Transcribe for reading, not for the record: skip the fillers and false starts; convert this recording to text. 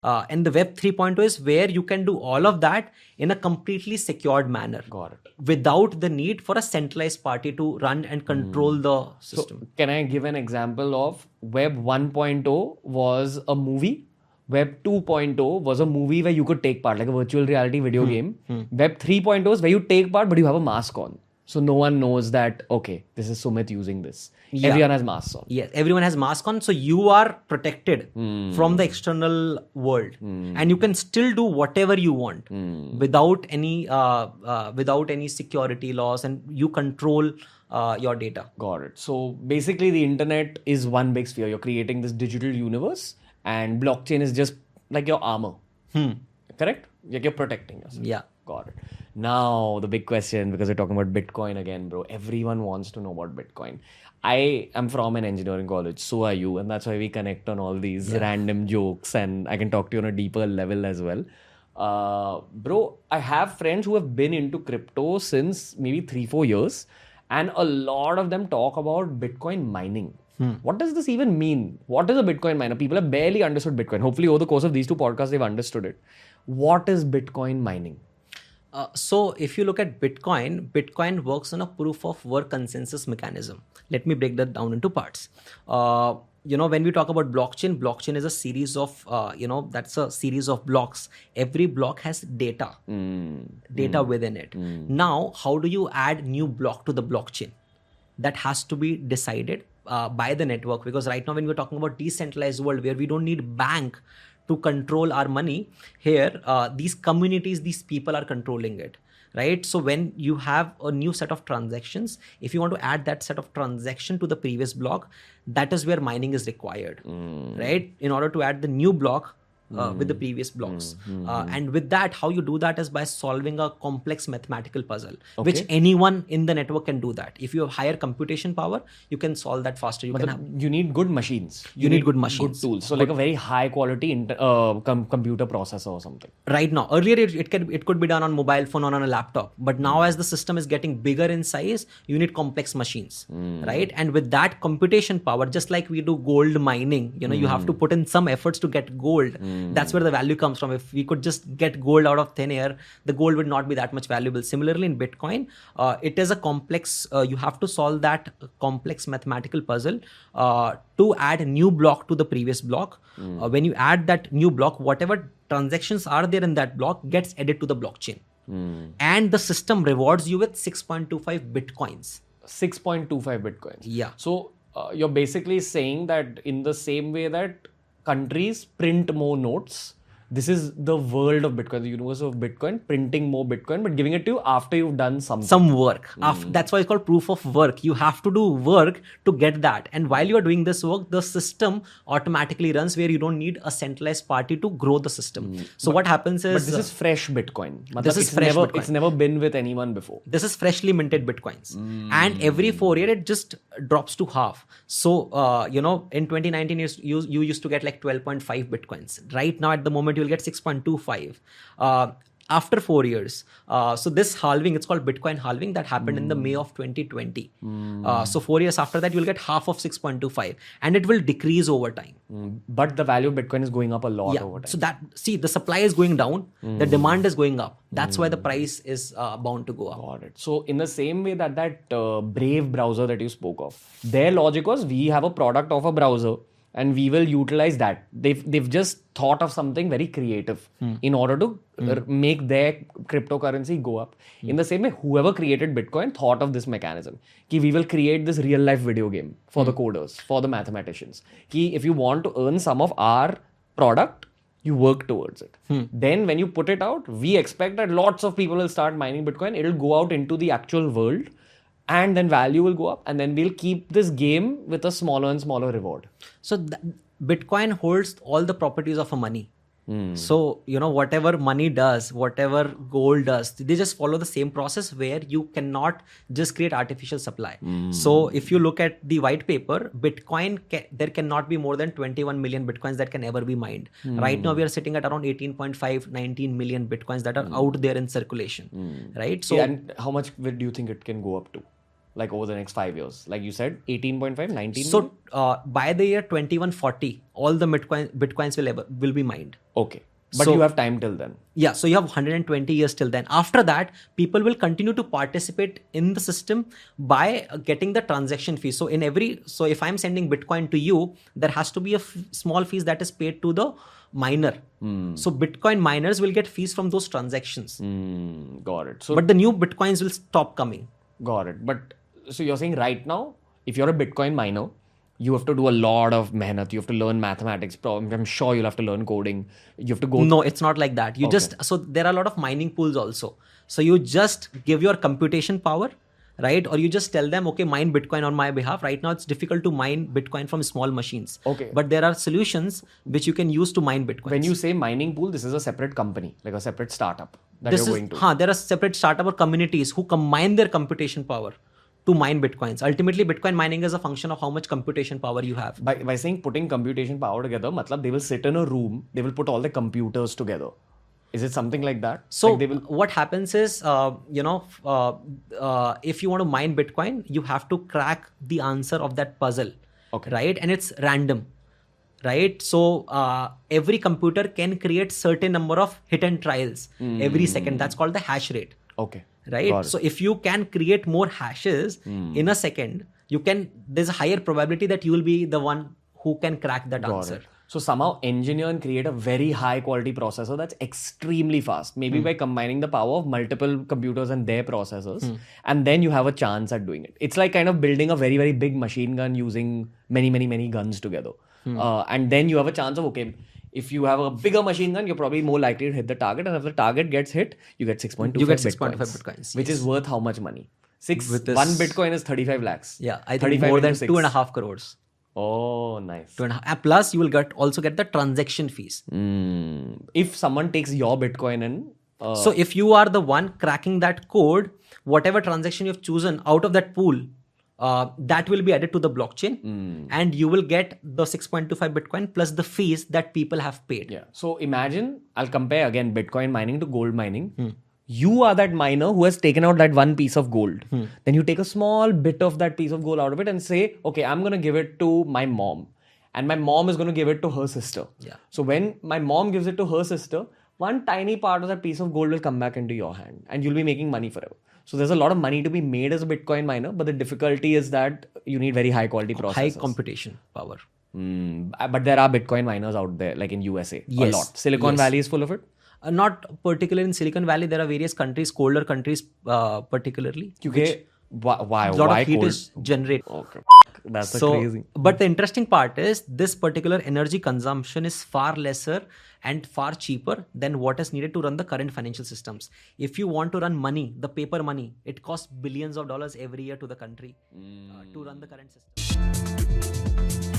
And the Web 3.0 is where you can do all of that in a completely secured manner. Got it. Without the need for a centralized party to run and control the system. So can I give an example of Web 1.0 was a movie? Web 2.0 was a movie where you could take part, like a virtual reality video game. Web 3.0 is where you take part, but you have a mask on. So no one knows that, okay, this is Sumit using this. Yeah. Everyone has masks on. Yes, everyone has mask on, so you are protected from the external world, and you can still do whatever you want without any security laws, and you control your data. Got it. So basically, the internet is one big sphere. You're creating this digital universe, and blockchain is just like your armor. Correct? Like you're protecting yourself. Yeah. Got it. Now, the big question, because we're talking about Bitcoin again, bro. Everyone wants to know about Bitcoin. I am from an engineering college, so are you, and that's why we connect on all these random jokes, and I can talk to you on a deeper level as well. Bro, I have friends who have been into crypto since maybe 3-4 years, and a lot of them talk about Bitcoin mining. What does this even mean? What is a Bitcoin miner? People have barely understood Bitcoin. Hopefully, over the course of these 2 podcasts, they've understood it. What is Bitcoin mining? So if you look at Bitcoin works on a proof of work consensus mechanism. Let me break that down into parts. When we talk about blockchain is a series of, that's a series of blocks. Every block has data within it. Now, how do you add new block to the blockchain? That has to be decided by the network, because right now when we're talking about decentralized world where we don't need bank to control our money, here these communities, these people are controlling it, right? So when you have a new set of transactions, if you want to add that set of transaction to the previous block, that is where mining is required, right? In order to add the new block with the previous blocks. And with that, how you do that is by solving a complex mathematical puzzle, which anyone in the network can do that. If you have higher computation power, you can solve that faster. You need good machines. You need good machines. Good tools. So like a very high quality computer processor or something. Right now, earlier it could be done on mobile phone or on a laptop, but now as the system is getting bigger in size, you need complex machines, right? And with that computation power, just like we do gold mining, you have to put in some efforts to get gold. That's where the value comes from. If we could just get gold out of thin air, the gold would not be that much valuable. Similarly, in Bitcoin, it is a complex, you have to solve that complex mathematical puzzle to add a new block to the previous block. When you add that new block, whatever transactions are there in that block gets added to the blockchain. And the system rewards you with 6.25 Bitcoins. 6.25 Bitcoins. Yeah. So you're basically saying that in the same way that countries print more notes, this is the world of Bitcoin, the universe of Bitcoin, printing more Bitcoin, but giving it to you after you've done something. Some work. That's why it's called proof of work. You have to do work to get that. And while you are doing this work, the system automatically runs where you don't need a centralized party to grow the system. So what happens is... But this is fresh Bitcoin. This is fresh Bitcoin. It's never been with anyone before. This is freshly minted Bitcoins. And every 4 years, it just drops to half. So, in 2019, you used to get like 12.5 Bitcoins. Right now, at the moment, you'll get 6.25 after 4 years. So this halving, it's called Bitcoin halving, that happened in the May of 2020. So 4 years after that, you'll get half of 6.25 and it will decrease over time. But the value of Bitcoin is going up a lot over time. So the supply is going down, the demand is going up. That's why the price is bound to go up. Got it. So in the same way that Brave browser that you spoke of, their logic was we have a product of a browser and we will utilize that. They've just thought of something very creative in order to make their cryptocurrency go up. In the same way, whoever created Bitcoin thought of this mechanism. Ki we will create this real life video game for the coders, for the mathematicians. Ki if you want to earn some of our product, you work towards it. Then when you put it out, we expect that lots of people will start mining Bitcoin. It'll go out into the actual world. And then value will go up, and then we'll keep this game with a smaller and smaller reward. So Bitcoin holds all the properties of a money. So, whatever money does, whatever gold does, they just follow the same process where you cannot just create artificial supply. So if you look at the white paper, Bitcoin, there cannot be more than 21 million Bitcoins that can ever be mined. Right now, we are sitting at around 18.5, 19 million Bitcoins that are out there in circulation. Right? So, and how much do you think it can go up to? like over the next 5 years? Like you said, 18.5, 19? So by the year 2140, all the bitcoins will be mined. Okay. But So- you have time till then. Yeah, so you have 120 years till then. After that, people will continue to participate in the system by getting the transaction fee. So so if I'm sending Bitcoin to you, there has to be a small fees that is paid to the miner. So Bitcoin miners will get fees from those transactions. Got it. So But the new Bitcoins will stop coming. got it. But so you're saying right now, if you're a Bitcoin miner, you have to do a lot of mehnat. You have to learn mathematics. I'm sure you'll have to learn coding. You have to go. No, it's not like that. So there are a lot of mining pools also. So you just give your computation power, right? Or you just tell them, okay, mine Bitcoin on my behalf. Right now, it's difficult to mine Bitcoin from small machines. Okay. But there are solutions which you can use to mine Bitcoin. When you say mining pool, this is a separate company, like a separate startup that you're going to. There are separate startup or communities who combine their computation power to mine Bitcoins. Ultimately, Bitcoin mining is a function of how much computation power you have. By saying putting computation power together, matlab they will sit in a room, they will put all the computers together. Is it something like that? So Like they will. what happens is, if you want to mine Bitcoin, you have to crack the answer of that puzzle, Okay. right? And it's random, right? So every computer can create certain number of hit and trials every second. That's called the hash rate, Okay. right? Got it. So if you can create more hashes in a second, there's a higher probability that you will be the one who can crack that Got answer. it. So somehow engineer and create a very high quality processor that's extremely fast. Maybe by combining the power of multiple computers and their processors, and then you have a chance at doing it. It's like kind of building a very, very big machine gun using many, many, many guns together. And then you have a chance of, okay, if you have a bigger machine gun, you're probably more likely to hit the target. And if the target gets hit, you get 6.25 You get Bitcoins. 6.5 Bitcoins, Which is worth how much money? With this- One Bitcoin is 35 lakhs. Yeah, I think 35 more than into 6. 2.5 crores. Oh, nice. 2.5. And plus, you will also get the transaction fees. If someone takes your Bitcoin and So if you are the one cracking that code, whatever transaction you've chosen out of that pool, that will be added to the blockchain, and you will get the 6.25 Bitcoin plus the fees that people have paid. yeah. So imagine, I'll compare again Bitcoin mining to gold mining. You are that miner who has taken out that one piece of gold. Then you take a small bit of that piece of gold out of it and say, okay, I'm going to give it to my mom. And my mom is going to give it to her sister. Yeah. So when my mom gives it to her sister, one tiny part of that piece of gold will come back into your hand and you'll be making money forever. So there's a lot of money to be made as a Bitcoin miner, but the difficulty is that you need very high quality processors. High computation power. But there are Bitcoin miners out there, like in USA, Yes. a lot. Silicon Yes. Valley is full of it. Not particularly in Silicon Valley. There are various countries, colder countries particularly. Okay. Why? A lot Why of heat cold? is generated. Okay. That's So, crazy. but the interesting part is this particular energy consumption is far lesser and far cheaper than what is needed to run the current financial systems. If you want to run money, the paper money, it costs billions of dollars every year to the country to run the current system.